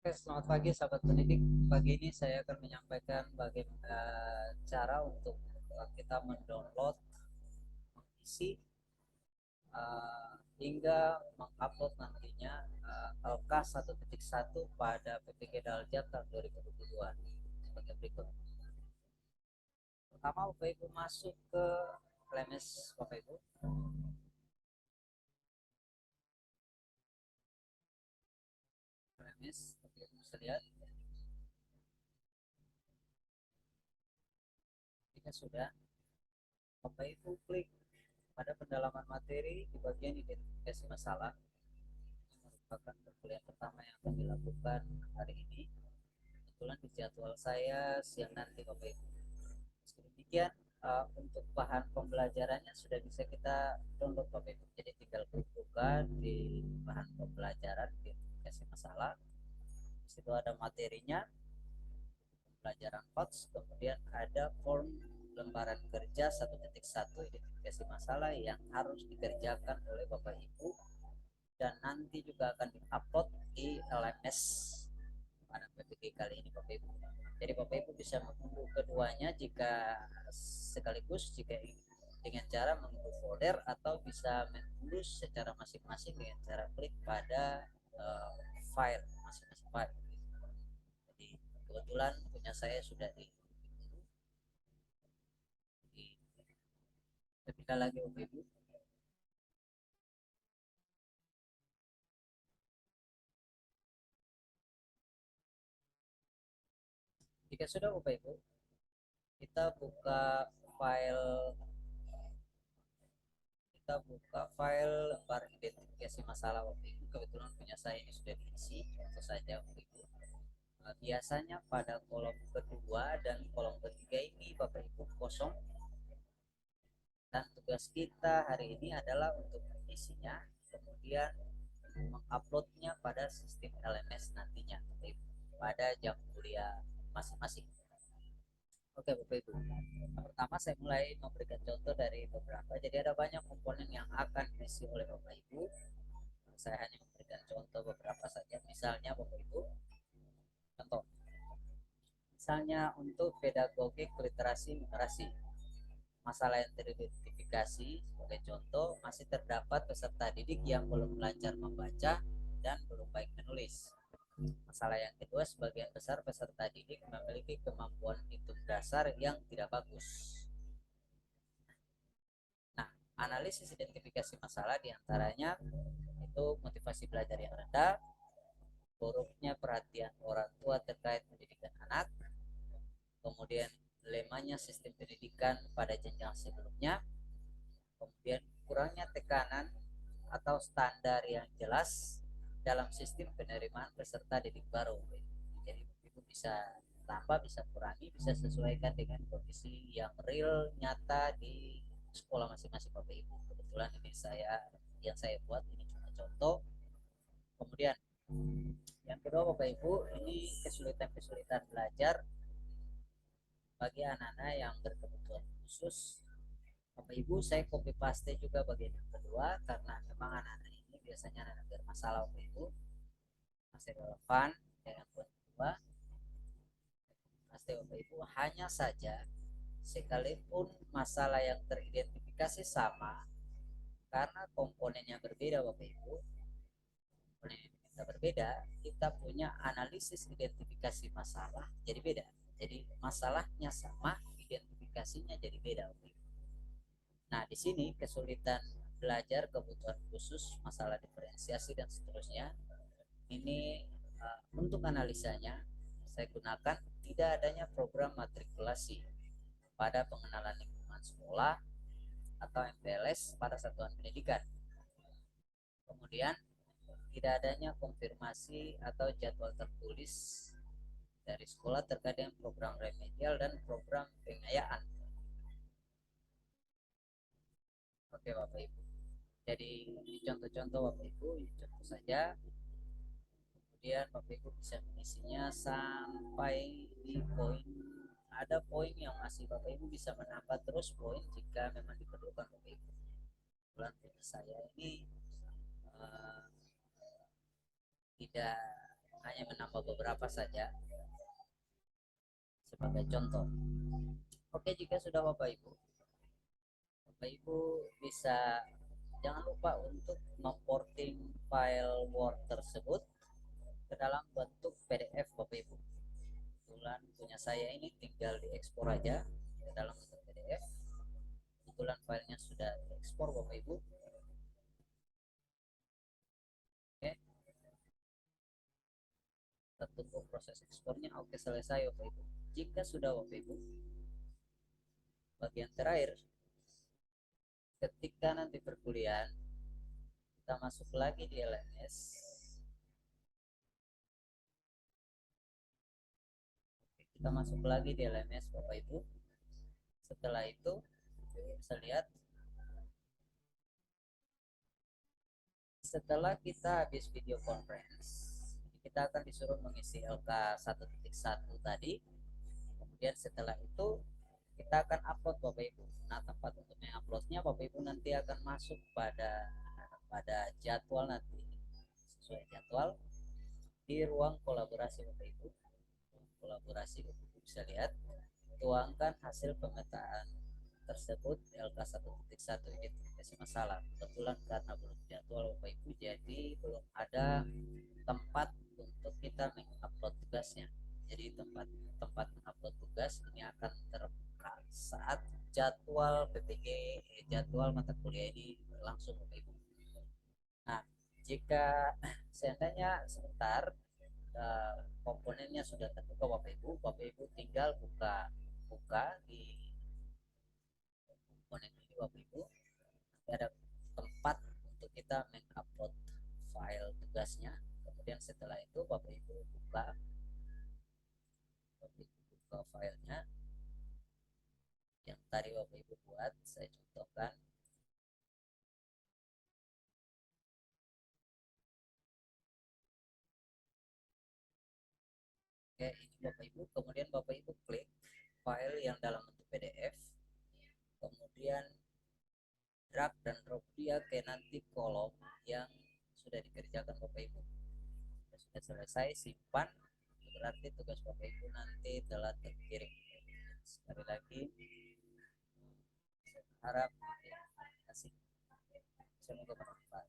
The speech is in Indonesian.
Oke, selamat pagi sahabat pendidik. Pagi ini saya akan menyampaikan bagaimana cara untuk kita mendownload, mengisi hingga mengupload nantinya LK 1.1 pada PPG Daljak tahun 2022 sebagai berikut. Pertama, Bapak Ibu masuk ke LMS Bapak Ibu. LMS, Bapak Ibu bisa lihat. Jika sudah, Bapak Ibu klik pada pendalaman materi di bagian identifikasi masalah, merupakan perkuliahan pertama yang akan dilakukan hari ini. Kebetulan di jadwal saya siang nanti Bapak Ibu. Demikian untuk bahan pembelajarannya sudah bisa kita download Bapak Ibu. Jadi tinggal klik buka di bahan pembelajaran identifikasi masalah. Di situ ada materinya, pembelajaran POTS, kemudian ada form lembaran kerja 1.1 identifikasi masalah yang harus dikerjakan oleh Bapak Ibu dan nanti juga akan diupload di LMS pada PPG kali ini Bapak Ibu. Jadi Bapak Ibu bisa mengunduh keduanya jika sekaligus jika dengan cara mengunduh folder atau bisa mengunduh secara masing-masing dengan cara klik pada file masing-masing file. Jadi kebetulan punya saya sudah di terpilih lagi Bapak Ibu. Jika sudah Bapak Ibu, kita buka file lembar identifikasi masalah Bapak Ibu. Kebetulan punya saya ini sudah diisi, contoh saja Bapak Ibu. Biasanya pada kolom kedua dan kolom ketiga ini Bapak Ibu kosong, dan tugas kita hari ini adalah untuk mengisinya, kemudian menguploadnya pada sistem LMS nantinya Bapak Ibu, pada jam kuliah masing-masing. Oke Bapak Ibu, pertama saya mulai memberikan contoh dari beberapa. Jadi ada banyak komponen yang akan diisi oleh Bapak Ibu. Saya hanya memberikan contoh beberapa saja. Misalnya Bapak Ibu, contoh. Misalnya untuk pedagogik literasi numerasi. Masalah yang teridentifikasi sebagai contoh, masih terdapat peserta didik yang belum lancar membaca dan belum baik menulis. Masalah yang kedua, sebagian besar peserta didik memiliki kemampuan hitung dasar yang tidak bagus. Nah, analisis identifikasi masalah diantaranya itu motivasi belajar yang rendah, buruknya perhatian orang tua terkait pendidikan anak, kemudian lemahnya sistem pendidikan pada jenjang sebelumnya, kemudian kurangnya tekanan atau standar yang jelas dalam sistem penerimaan peserta didik baru. Jadi itu bisa tambah, bisa kurangi, bisa sesuaikan dengan kondisi yang real nyata di sekolah masing-masing Bapak Ibu. Kebetulan ini yang saya buat ini cuma contoh. Kemudian yang kedua Bapak Ibu, ini kesulitan-kesulitan belajar bagi anak-anak yang berkebutuhan khusus. Bapak Ibu, saya copy paste juga bagian yang kedua karena memang anak-anak ini biasanya anak bermasalah Bapak Ibu, masih relevan dengan poin kedua. Paste Bapak Ibu, hanya saja sekalipun masalah yang teridentifikasi sama, karena komponennya berbeda Bapak Ibu, komponen kita berbeda, kita punya analisis identifikasi masalah jadi beda. Jadi masalahnya sama, identifikasinya jadi beda Bapak Ibu. Nah, di sini kesulitan belajar kebutuhan khusus, masalah diferensiasi dan seterusnya. Ini untuk analisanya saya gunakan tidak adanya program matrikulasi pada pengenalan lingkungan sekolah atau MPLS pada satuan pendidikan. Kemudian tidak adanya konfirmasi atau jadwal tertulis dari sekolah terkait dengan program remedial dan program pengayaan. Oke Bapak Ibu. Jadi contoh-contoh Bapak Ibu, contoh saja. Kemudian Bapak Ibu bisa mengisinya sampai di poin, ada poin yang masih Bapak Ibu bisa menambah terus poin jika memang diperlukan Bapak Ibu. Kebetulan saya ini tidak hanya menambah beberapa saja sebagai contoh. Oke, jika sudah Bapak Ibu bisa, jangan lupa untuk memporting file Word tersebut ke dalam bentuk PDF Bapak Ibu. Kebetulan punya saya ini tinggal diekspor aja ke dalam bentuk PDF. Kebetulan filenya sudah diekspor Bapak Ibu. Oke, kita tunggu proses ekspornya. Oke, selesai Bapak Ibu. Jika sudah Bapak Ibu, bagian terakhir, ketika nanti perkuliahan, kita masuk lagi di LMS. Kita masuk lagi di LMS Bapak Ibu. Setelah itu bisa lihat, setelah kita habis video conference, kita akan disuruh mengisi LK 1.1 tadi. Kemudian setelah itu kita akan upload Bapak Ibu. Nah, tempat untuk menguploadnya Bapak Ibu nanti akan masuk pada jadwal nanti, sesuai jadwal di ruang kolaborasi Bapak Ibu. Kolaborasi Bapak Ibu bisa lihat, tuangkan hasil pemetaan tersebut LK 1.1 identifikasi masalah. Kebetulan karena belum jadwal Bapak Ibu, jadi belum ada tempat untuk kita mengupload tugasnya. Jadi tempat mengupload tugas ini akan terbuka saat jadwal PPG, jadwal mata kuliah ini langsung Bapak Ibu. Nah, jika seandainya sebentar komponennya sudah terbuka Bapak Ibu tinggal buka di komponen ini Bapak Ibu. Ada tempat untuk kita mengupload file tugasnya. Kemudian setelah itu Bapak Ibu buka filenya yang tadi Bapak Ibu buat. Saya contohkan. Oke, ini Bapak Ibu. Kemudian Bapak Ibu klik file yang dalam bentuk PDF. Kemudian drag dan drop dia ke nanti kolom yang sudah dikerjakan Bapak Ibu. Sudah selesai, simpan. Berarti tugas Bapak Ibu nanti telah terkirim. Sekali lagi, saya harap ya, kasih. Semoga bermanfaat.